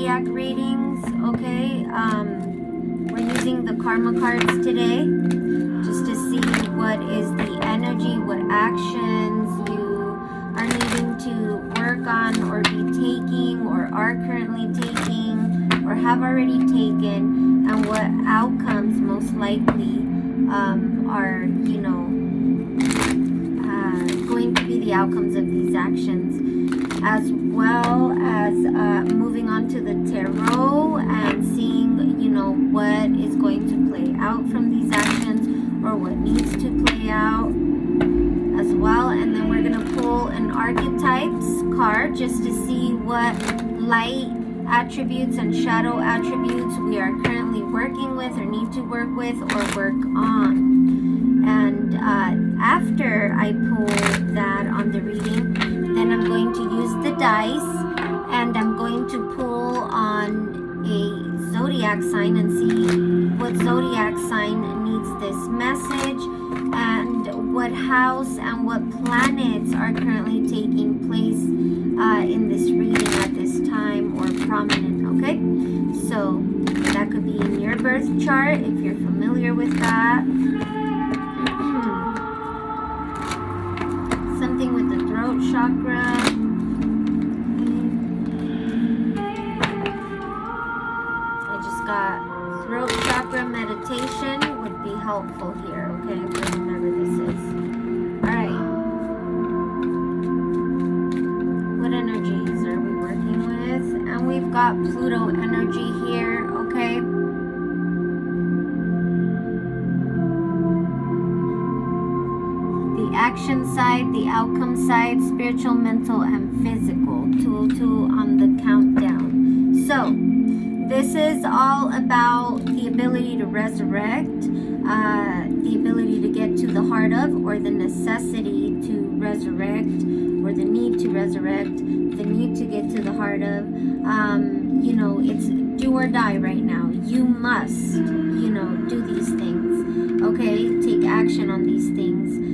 zodiac readings, okay? We're using the karma cards today just to see what is the energy, what actions you are needing to work on or be taking or are currently taking or have already taken, and what outcomes most likely are, you know, going to be the outcomes of these actions, as well as moving on to the tarot and seeing, you know, what is going to play out from these actions or what needs to play out as well. And then we're going to pull an archetypes card just to see what light attributes and shadow attributes we are currently working with or need to work with or work on. And after I pull that on the reading, then I'm going to use the dice and I'm going to pull on a zodiac sign and see what zodiac sign needs this message and what house and what planets are currently taking place in this reading at this time or prominent, okay? So that could be in your birth chart if you're familiar with that. Something with the throat chakra. I just got throat chakra meditation would be helpful here, okay, for whomever this is. Alright. What energies are we working with? And we've got Pluto energy here, okay? Action side, the outcome side, spiritual, mental, and physical. 202 on the countdown. So, this is all about the ability to resurrect, the ability to get to the heart of, or the necessity to resurrect, or the need to resurrect, the need to get to the heart of. You know, it's do or die right now. You must, you know, do these things. Okay? Take action on these things.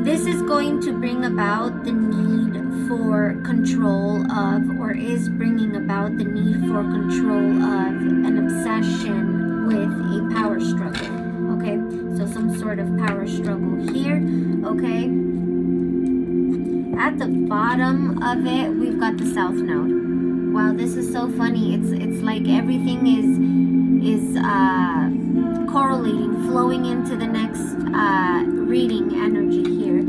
This is going to bring about the need for control of, or is bringing about the need for control of an obsession with a power struggle. Okay, so some sort of power struggle here. Okay, at the bottom of it, we've got the South Node. Wow, this is so funny. It's like everything is correlating, flowing into the next reading energy here.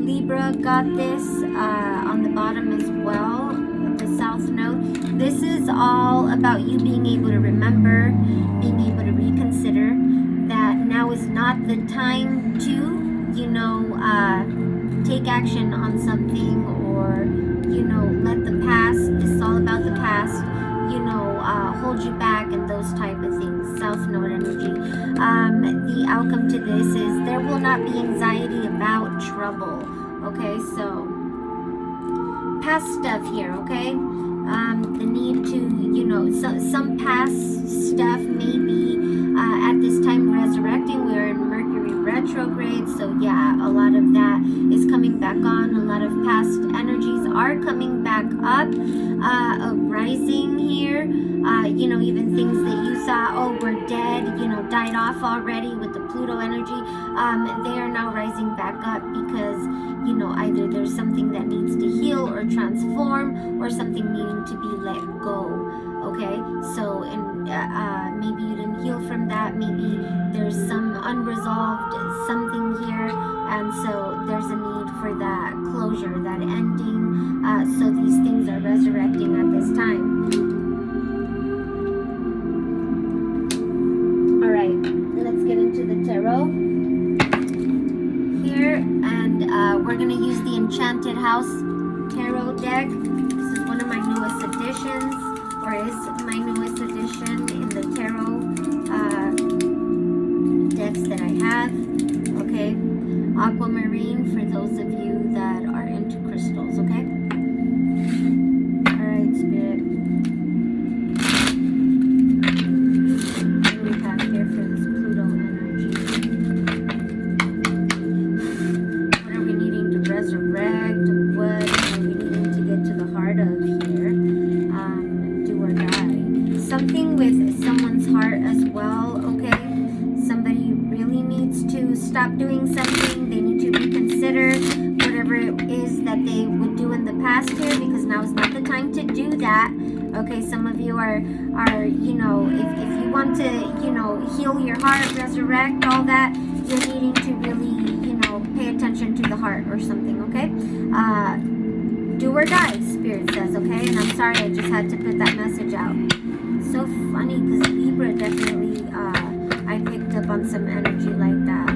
Libra got this on the bottom as well, the South Node. This is all about you being able to remember, being able to reconsider that now is not the time to, you know, take action on something, or, you know, let the past, this is all about the past, you know, hold you back and those type of things. South Node energy. The outcome to this is there will not be anxiety about trouble. Okay, so past stuff here, okay? The need to, you know, some past stuff may be at this time resurrecting. We're in Mercury retrograde, so yeah, a lot of that is coming back on. A lot of past energies are coming back up, rising here. You know, even things that you thought, oh, were dead, you know, died off already with the Pluto energy, they are now rising back up because, you know, either there's something that needs to heal or transform, or something needing to be let go. Okay, so and maybe you didn't heal from that. Maybe there's some unresolved something here, and so there's a need for that closure, that ending. So these things are resurrecting at this time. All right, let's get into the tarot here, and we're gonna use the Enchanted House tarot deck. This is one of my newest additions, or is my newest addition in the tarot decks that I have. Okay, aquamarine for those of you that are into crystals. Okay. All right, Spirit. What do we have here for this Pluto energy? What are we needing to resurrect? What are we needing to get to the heart needs to stop doing something. They need to reconsider whatever it is that they would do in the past here, because now is not the time to do that. Okay, some of you are you know, if you want to, you know, heal your heart, resurrect, all that, you're needing to really, you know, pay attention to the heart or something, okay? Do or die, Spirit says, okay? And I'm sorry, I just had to put that message out. So funny, because Libra definitely, I picked up on some energy like that.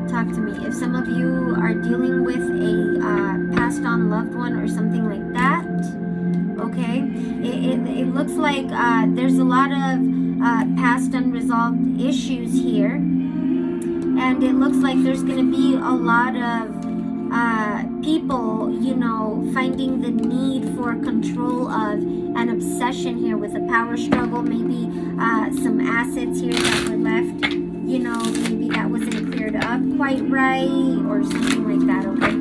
Talk to me. If some of you are dealing with a passed on loved one or something like that, okay, it looks like there's a lot of past unresolved issues here, and it looks like there's going to be a lot of people, you know, finding the need for control of an obsession here with a power struggle, maybe some assets here that were left, you know, maybe that wasn't cleared up quite right or something like that, okay?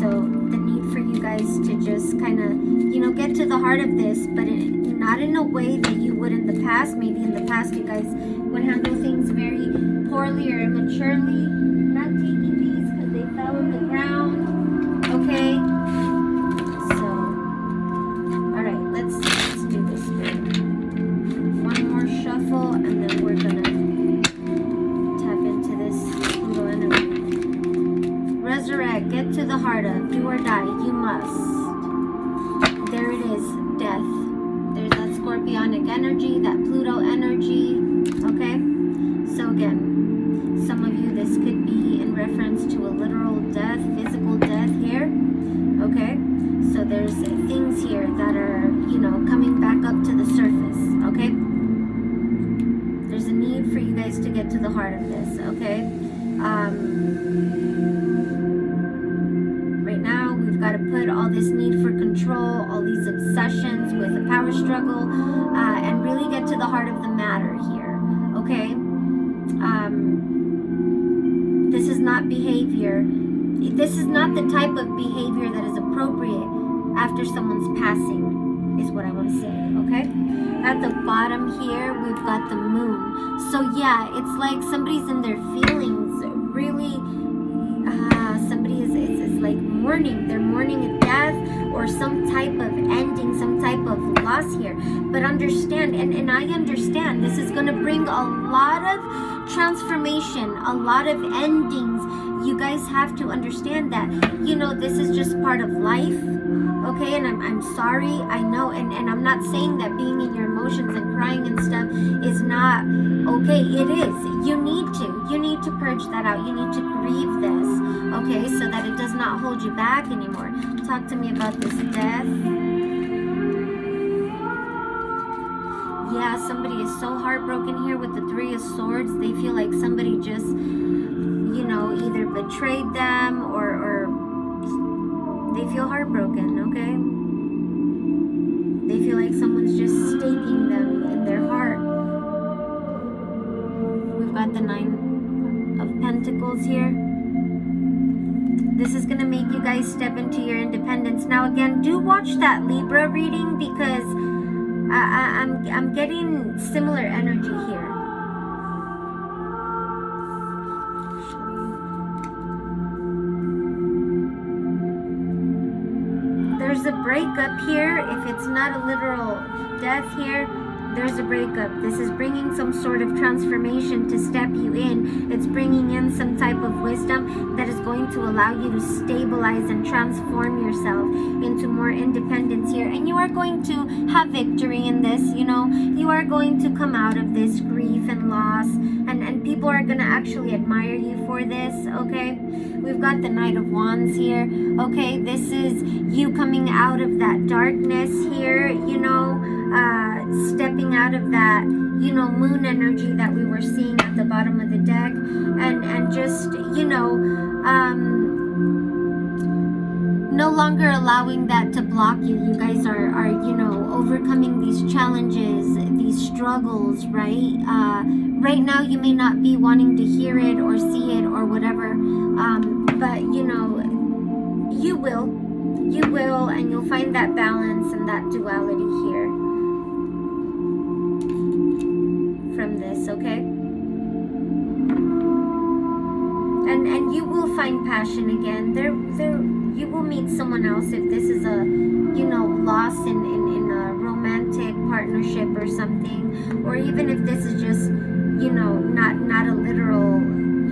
So the need for you guys to just kind of, you know, get to the heart of this, but not in a way that you would in the past. Maybe in the past you guys would handle things very poorly or immaturely. Not taking these because they fell on the ground, okay? So, all right, let's do this. One more shuffle, and then we're gonna tap into this Pluto energy. Resurrect, get to the heart of, do or die, you must. There it is, death. There's that scorpionic energy, that Pluto energy, okay? So again, some of you, this could be in reference to a literal death, physical death here, okay? So there's things here that are, you know, coming back up to the surface, okay? There's a need for you guys to get to the heart of this, okay? Right now, we've got to put all this need for control, all these obsessions with the power struggle, and really get to the heart of the matter here, okay? This is not behavior. This is not the type of behavior that is appropriate after someone's passing, is what I want to say, okay? At the bottom here, we've got the moon. So yeah, it's like somebody's in their feelings, really, somebody is like mourning. They're mourning a death or some type of ending, some type of loss here. But understand, and I understand, this is going to bring a lot of transformation, a lot of endings. You guys have to understand that, you know, this is just part of life, okay? And I'm sorry, I know, and I'm not saying that being in your emotions and crying and stuff is not okay. It is. You need to purge that out. You need to grieve this, okay, so that it does not hold you back anymore. Talk to me about this death. Yeah, somebody is so heartbroken here with the Three of Swords. They feel like somebody just, you know, either betrayed them or they feel heartbroken, okay? They feel like someone's just staking them in their heart. We've got the Nine of Pentacles here. This is going to make you guys step into your independence. Now again, do watch that Libra reading, because I'm getting similar energy here. There's a breakup here. If it's not a literal death here, there's a breakup. This is bringing some sort of transformation to step you in. It's bringing in some type of wisdom that is going to allow you to stabilize and transform yourself into more independence here. And you are going to have victory in this, you know. You are going to come out of this grief and loss. And people are going to actually admire you for this, okay? We've got the Knight of Wands here, okay? This is you coming out of that darkness here, you know, stepping out of that, you know, moon energy that we were seeing at the bottom of the deck, and just, you know, no longer allowing that to block you. You guys are, you know, overcoming these challenges, these struggles, right? Right now you may not be wanting to hear it or see it or whatever, but you know, you will, and you'll find that balance and that duality here. this, okay? And you will find passion again. You will meet someone else if this is a, you know, loss in a romantic partnership or something, or even if this is just, you know, not a literal,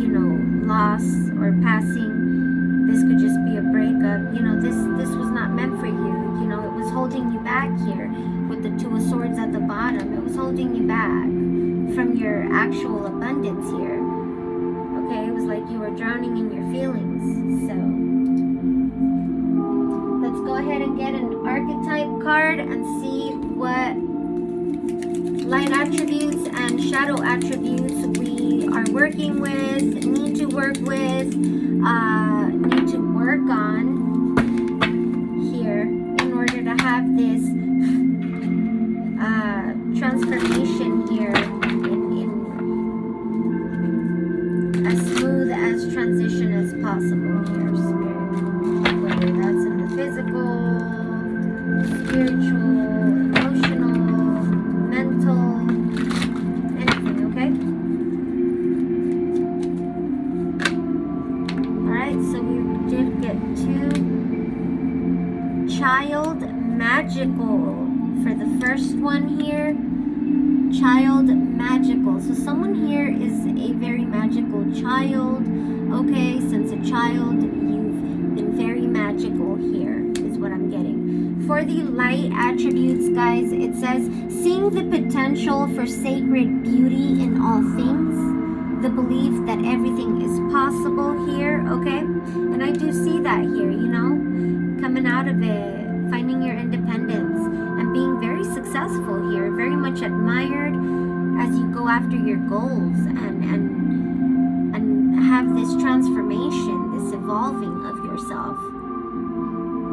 you know, loss or passing. This could just be a breakup. You know, this was not meant for you. You know, it was holding you back here with the Two of Swords at the bottom. It was holding you back from your actual abundance here. Okay, it was like you were drowning in your feelings. So let's go ahead and get an archetype card and see what light attributes and shadow attributes we are working with, need to work with, need to work on here in order to have this transformation here in as smooth as transition as possible here, Spirit. Whether that's in the physical, spiritual, emotional, mental, anything, okay? Alright, so we did get 2 child magical for the first one here. Child magical. So someone here is a very magical child. Okay, since a child, you've been very magical here, is what I'm getting. For the light attributes, guys, it says, seeing the potential for sacred beauty in all things. The belief that everything is possible here, okay? And I do see that here, you know, coming out of it, finding your independence and being very successful here, very much admired as you go after your goals and have this transformation, this evolving of yourself.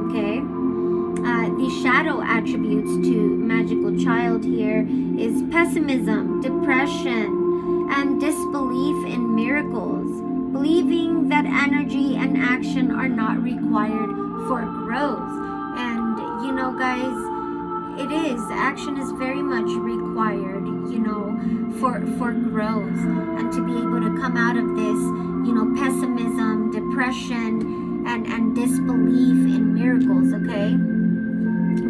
Okay? The shadow attributes to magical child here is pessimism, depression, and disbelief in miracles, believing that energy and action are not required for growth. And you know, guys, it is. Action is very much required, you know, for growth and to be able to come out of this, you know, pessimism, depression, and disbelief in miracles, okay?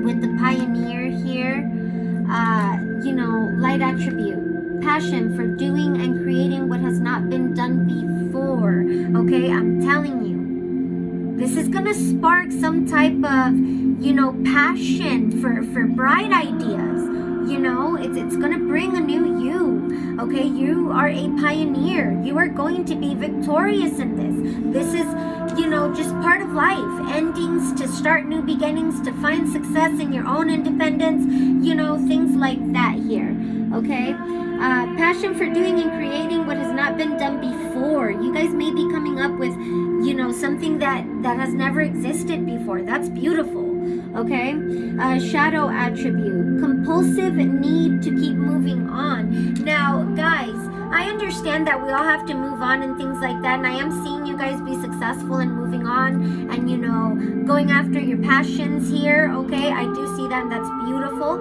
With the pioneer here, you know, light attribute, passion for doing and creating what has not been done before, okay? I'm telling you, this is gonna spark some type of, you know, passion for bright ideas. You know, it's gonna bring a new you. Okay, you are a pioneer. You are going to be victorious in this. This is, you know, just part of life. Endings to start new beginnings, to find success in your own independence. You know, things like that here. Okay, passion for doing and creating what has not been done before. You guys may be coming up with, you know, something that has never existed before. That's beautiful. Okay, shadow attribute, compulsive need to keep moving on. Now, guys, I understand that we all have to move on and things like that, and I am seeing you guys be successful in moving on and, you know, going after your passions here. Okay, I do see that, and that's beautiful.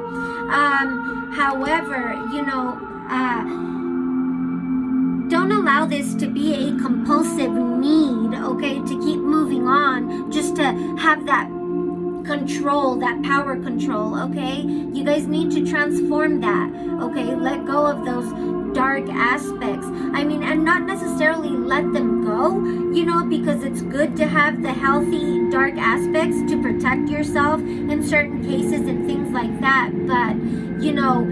However, you know, don't allow this to be a compulsive need, okay, to keep moving on, just to have that control, that power control, okay? You guys need to transform that, okay? Let go of those dark aspects. I mean, and not necessarily let them go, you know, because it's good to have the healthy dark aspects to protect yourself in certain cases and things like that, but, you know,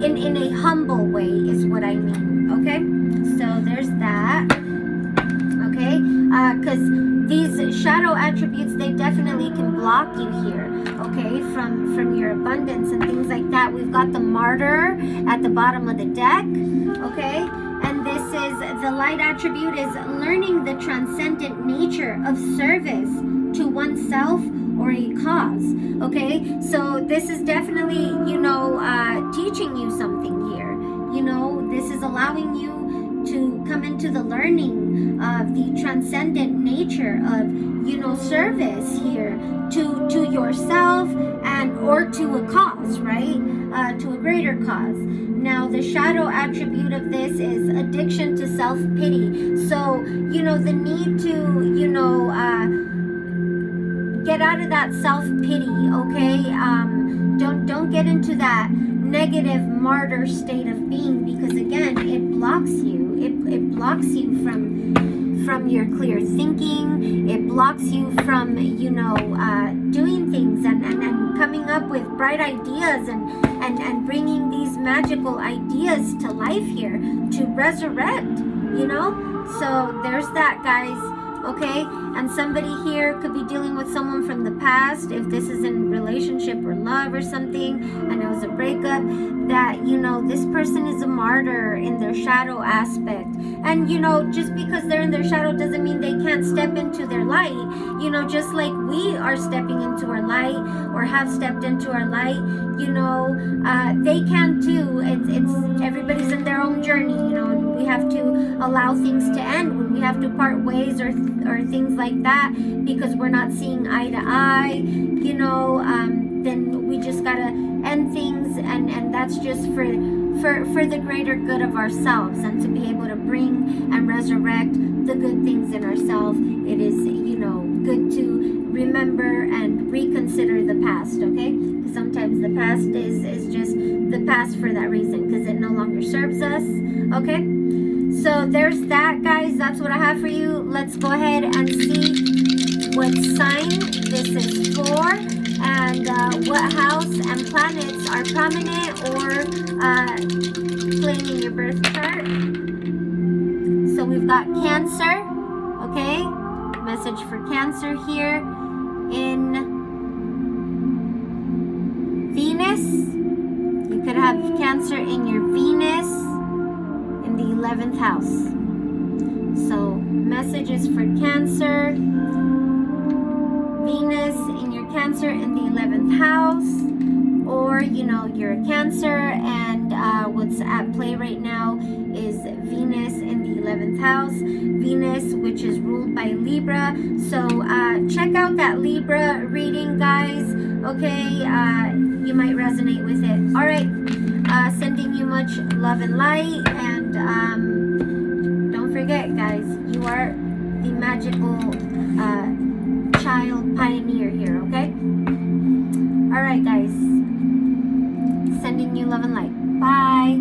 in a humble way is what I mean, okay? So there's that, okay? Because these shadow attributes, they definitely can block you here, okay, from your abundance and things like that. We've got the martyr at the bottom of the deck, okay, and this is the light attribute is learning the transcendent nature of service to oneself or a cause, okay? So this is definitely, you know, teaching you something here. You know, this is allowing you to come into the learning of the transcendent nature of, service here to yourself and or to a cause, right? To a greater cause. Now, the shadow attribute of this is addiction to self-pity. So, the need to, get out of that self-pity, okay? Don't get into that negative martyr state of being, because again, it blocks you. It blocks you from your clear thinking. It blocks you from, doing things and coming up with bright ideas and bringing these magical ideas to life here to resurrect, So there's that, guys. Okay, and somebody here could be dealing with someone from the past, if this is in relationship or love or something, and it was a breakup, that, this person is a martyr in their shadow aspect. And, just because they're in their shadow doesn't mean they can't step into their light. Just like we are stepping into our light or have stepped into our light, they can too. It's everybody's in their own journey, and we have to allow things to end when we have to part ways or things like that, because we're not seeing eye to eye, then we just gotta end things, and that's just for the greater good of ourselves, and to be able to bring and resurrect the good things in ourselves. It is, good to remember and reconsider the past, okay? Because sometimes the past is just the past for that reason, because it no longer serves us, okay? So there's that, guys. That's what I have for you. Let's go ahead and see what sign this is for, and what house and planets are prominent or playing in your birth chart. So we've got Cancer, okay? Message for Cancer here in Venus. You could have Cancer in your Venus in the 11th house. So messages for Cancer, Venus in your Cancer in the 11th house, or you're a Cancer and what's at play right now is Venus in the 11th house. Venus, which is ruled by Libra. So check out that Libra reading, guys. Okay, you might resonate with it. All right, sending you much love and light, and don't forget, guys, you are the magical child pioneer here, okay? All right, guys, sending you love and light. Bye.